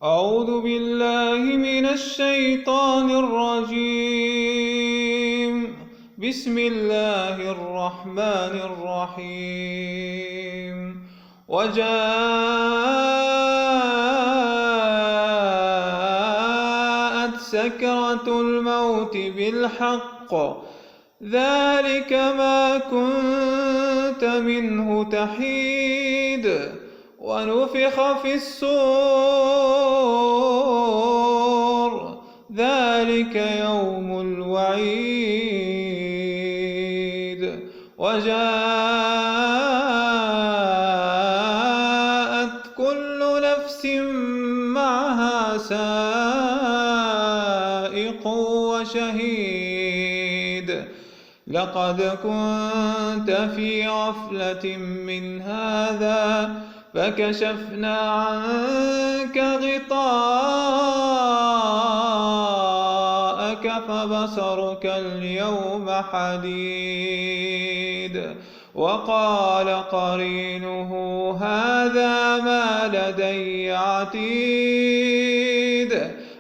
أعوذ بالله من الشيطان الرجيم. بسم الله الرحمن الرحيم. وجاءت سكرة الموت بالحق ذلك ما كنت منه تحيد ونفخ في الصور ذلك يوم الوعيد. وجاءت كل نفس معها سائق وشهيد لقد كنت في غفلة من هذا فكشفنا عنك غطاءك فبصرك اليوم حديد. وقال قرينه هذا ما لدي عتيد.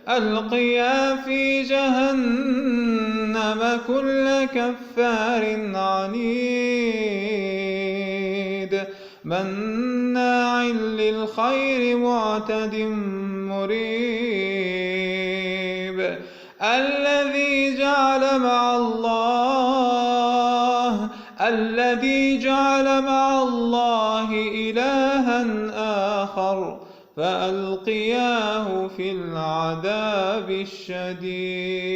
ألقيا في جهنم كل كفار عنيد مناع للخير معتد مريب. الذي جعل مع الله إلها آخر فألقياه في العذاب الشديد.